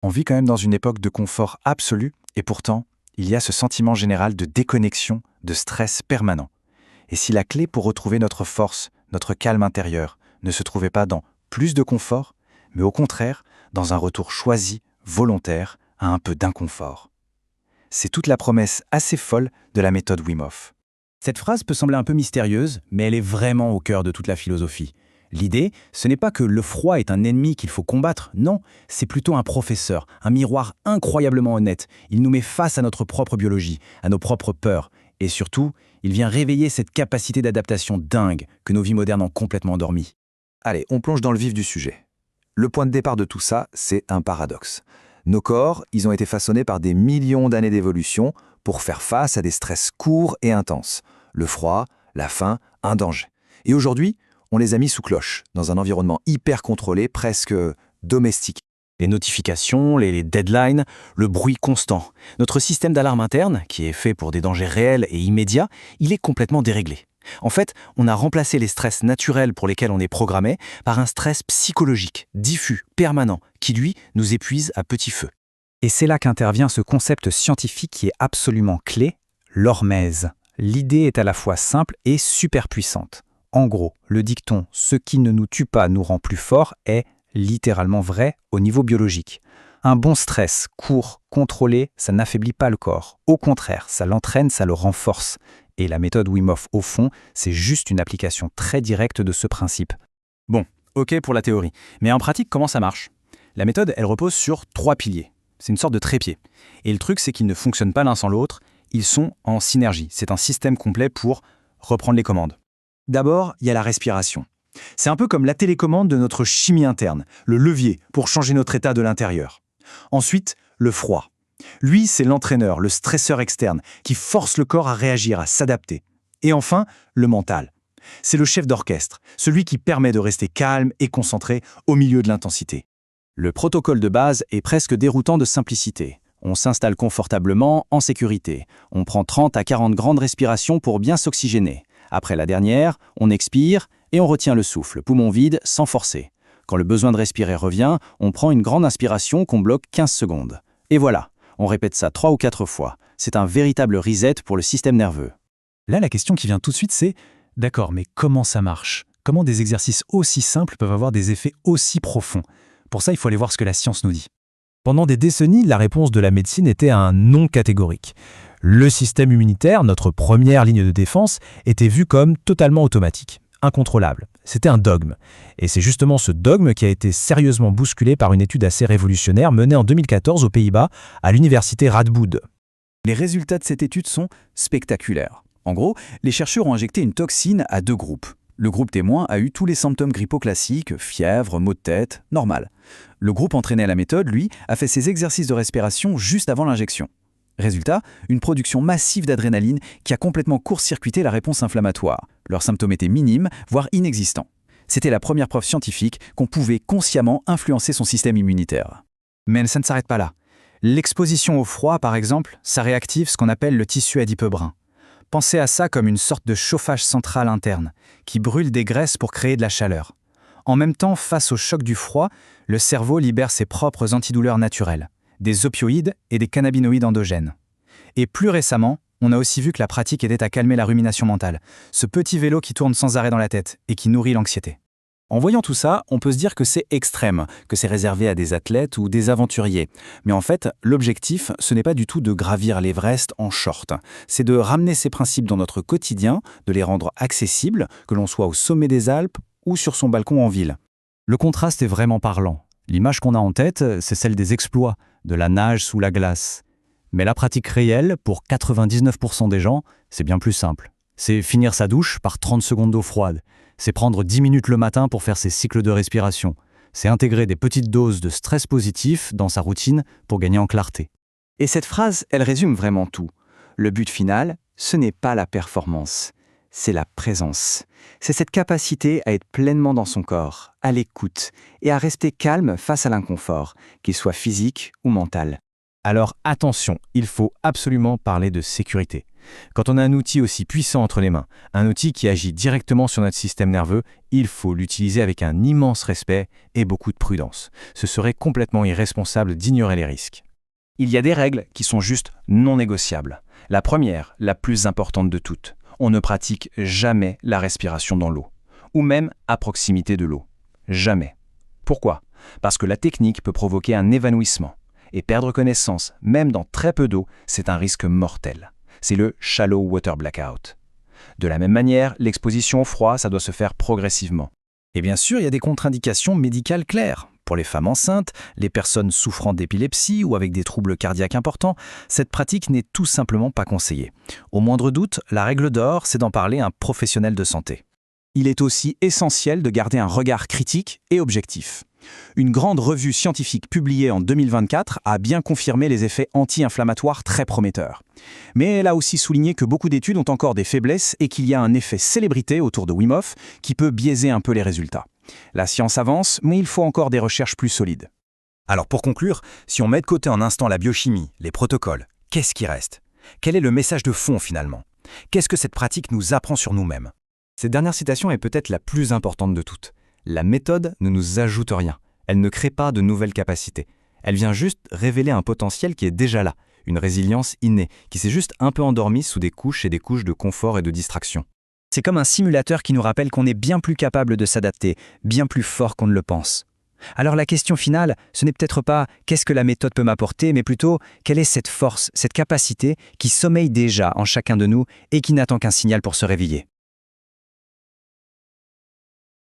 On vit quand même dans une époque de confort absolu, et pourtant, il y a ce sentiment général de déconnexion, de stress permanent. Et si la clé pour retrouver notre force, notre calme intérieur, ne se trouvait pas dans plus de confort, mais au contraire, dans un retour choisi, volontaire, à un peu d'inconfort. C'est toute la promesse assez folle de la méthode Wim Hof. Cette phrase peut sembler un peu mystérieuse, mais elle est vraiment au cœur de toute la philosophie. L'idée, ce n'est pas que le froid est un ennemi qu'il faut combattre, non, c'est plutôt un professeur, un miroir incroyablement honnête. Il nous met face à notre propre biologie, à nos propres peurs, et surtout, il vient réveiller cette capacité d'adaptation dingue que nos vies modernes ont complètement endormie. Allez, on plonge dans le vif du sujet. Le point de départ de tout ça, c'est un paradoxe. Nos corps, ils ont été façonnés par des millions d'années d'évolution pour faire face à des stress courts et intenses. Le froid, la faim, un danger. Et aujourd'hui, on les a mis sous cloche, dans un environnement hyper contrôlé, presque domestique. Les notifications, les deadlines, le bruit constant. Notre système d'alarme interne, qui est fait pour des dangers réels et immédiats, il est complètement déréglé. En fait, on a remplacé les stress naturels pour lesquels on est programmé par un stress psychologique, diffus, permanent, qui lui nous épuise à petit feu. Et c'est là qu'intervient ce concept scientifique qui est absolument clé, l'hormèse. L'idée est à la fois simple et super puissante. En gros, le dicton « ce qui ne nous tue pas nous rend plus forts » est littéralement vrai au niveau biologique. Un bon stress, court, contrôlé, ça n'affaiblit pas le corps. Au contraire, ça l'entraîne, ça le renforce. Et la méthode Wim Hof, au fond, c'est juste une application très directe de ce principe. Bon, ok pour la théorie. Mais en pratique, comment ça marche ? La méthode, elle repose sur 3 piliers. C'est une sorte de trépied. Et le truc, c'est qu'ils ne fonctionnent pas l'un sans l'autre. Ils sont en synergie. C'est un système complet pour reprendre les commandes. D'abord, il y a la respiration. C'est un peu comme la télécommande de notre chimie interne, le levier pour changer notre état de l'intérieur. Ensuite, le froid. Lui, c'est l'entraîneur, le stresseur externe, qui force le corps à réagir, à s'adapter. Et enfin, le mental. C'est le chef d'orchestre, celui qui permet de rester calme et concentré au milieu de l'intensité. Le protocole de base est presque déroutant de simplicité. On s'installe confortablement, en sécurité. On prend 30 à 40 grandes respirations pour bien s'oxygéner. Après la dernière, on expire et on retient le souffle, poumon vide, sans forcer. Quand le besoin de respirer revient, on prend une grande inspiration qu'on bloque 15 secondes. Et voilà, on répète ça 3 ou 4 fois. C'est un véritable reset pour le système nerveux. Là, la question qui vient tout de suite, c'est « D'accord, mais comment ça marche ? Comment des exercices aussi simples peuvent avoir des effets aussi profonds ?» Pour ça, il faut aller voir ce que la science nous dit. Pendant des décennies, la réponse de la médecine était un non catégorique. Le système immunitaire, notre première ligne de défense, était vu comme totalement automatique, incontrôlable. C'était un dogme. Et c'est justement ce dogme qui a été sérieusement bousculé par une étude assez révolutionnaire menée en 2014 aux Pays-Bas à l'université Radboud. Les résultats de cette étude sont spectaculaires. En gros, les chercheurs ont injecté une toxine à 2 groupes. Le groupe témoin a eu tous les symptômes grippaux classiques, fièvre, maux de tête, normal. Le groupe entraîné à la méthode, lui, a fait ses exercices de respiration juste avant l'injection. Résultat, une production massive d'adrénaline qui a complètement court-circuité la réponse inflammatoire. Leurs symptômes étaient minimes, voire inexistants. C'était la première preuve scientifique qu'on pouvait consciemment influencer son système immunitaire. Mais ça ne s'arrête pas là. L'exposition au froid, par exemple, ça réactive ce qu'on appelle le tissu adipeux brun. Pensez à ça comme une sorte de chauffage central interne, qui brûle des graisses pour créer de la chaleur. En même temps, face au choc du froid, le cerveau libère ses propres antidouleurs naturelles, des opioïdes et des cannabinoïdes endogènes. Et plus récemment, on a aussi vu que la pratique aidait à calmer la rumination mentale, ce petit vélo qui tourne sans arrêt dans la tête et qui nourrit l'anxiété. En voyant tout ça, on peut se dire que c'est extrême, que c'est réservé à des athlètes ou des aventuriers. Mais en fait, l'objectif, ce n'est pas du tout de gravir l'Everest en short. C'est de ramener ces principes dans notre quotidien, de les rendre accessibles, que l'on soit au sommet des Alpes ou sur son balcon en ville. Le contraste est vraiment parlant. L'image qu'on a en tête, c'est celle des exploits, de la nage sous la glace. Mais la pratique réelle, pour 99% des gens, c'est bien plus simple. C'est finir sa douche par 30 secondes d'eau froide. C'est prendre 10 minutes le matin pour faire ses cycles de respiration. C'est intégrer des petites doses de stress positif dans sa routine pour gagner en clarté. Et cette phrase, elle résume vraiment tout. Le but final, ce n'est pas la performance, c'est la présence. C'est cette capacité à être pleinement dans son corps, à l'écoute, et à rester calme face à l'inconfort, qu'il soit physique ou mental. Alors attention, il faut absolument parler de sécurité. Quand on a un outil aussi puissant entre les mains, un outil qui agit directement sur notre système nerveux, il faut l'utiliser avec un immense respect et beaucoup de prudence. Ce serait complètement irresponsable d'ignorer les risques. Il y a des règles qui sont juste non négociables. La première, la plus importante de toutes, on ne pratique jamais la respiration dans l'eau, ou même à proximité de l'eau. Jamais. Pourquoi ? Parce que la technique peut provoquer un évanouissement. Et perdre connaissance, même dans très peu d'eau, c'est un risque mortel. C'est le shallow water blackout. De la même manière, l'exposition au froid, ça doit se faire progressivement. Et bien sûr, il y a des contre-indications médicales claires. Pour les femmes enceintes, les personnes souffrant d'épilepsie ou avec des troubles cardiaques importants, cette pratique n'est tout simplement pas conseillée. Au moindre doute, la règle d'or, c'est d'en parler à un professionnel de santé. Il est aussi essentiel de garder un regard critique et objectif. Une grande revue scientifique publiée en 2024 a bien confirmé les effets anti-inflammatoires très prometteurs. Mais elle a aussi souligné que beaucoup d'études ont encore des faiblesses et qu'il y a un effet célébrité autour de Wim Hof qui peut biaiser un peu les résultats. La science avance, mais il faut encore des recherches plus solides. Alors pour conclure, si on met de côté un instant la biochimie, les protocoles, qu'est-ce qui reste ? Quel est le message de fond finalement ? Qu'est-ce que cette pratique nous apprend sur nous-mêmes ? Cette dernière citation est peut-être la plus importante de toutes. La méthode ne nous ajoute rien. Elle ne crée pas de nouvelles capacités. Elle vient juste révéler un potentiel qui est déjà là, une résilience innée, qui s'est juste un peu endormie sous des couches et des couches de confort et de distraction. C'est comme un simulateur qui nous rappelle qu'on est bien plus capable de s'adapter, bien plus fort qu'on ne le pense. Alors la question finale, ce n'est peut-être pas « qu'est-ce que la méthode peut m'apporter ?» mais plutôt « quelle est cette force, cette capacité qui sommeille déjà en chacun de nous et qui n'attend qu'un signal pour se réveiller ?»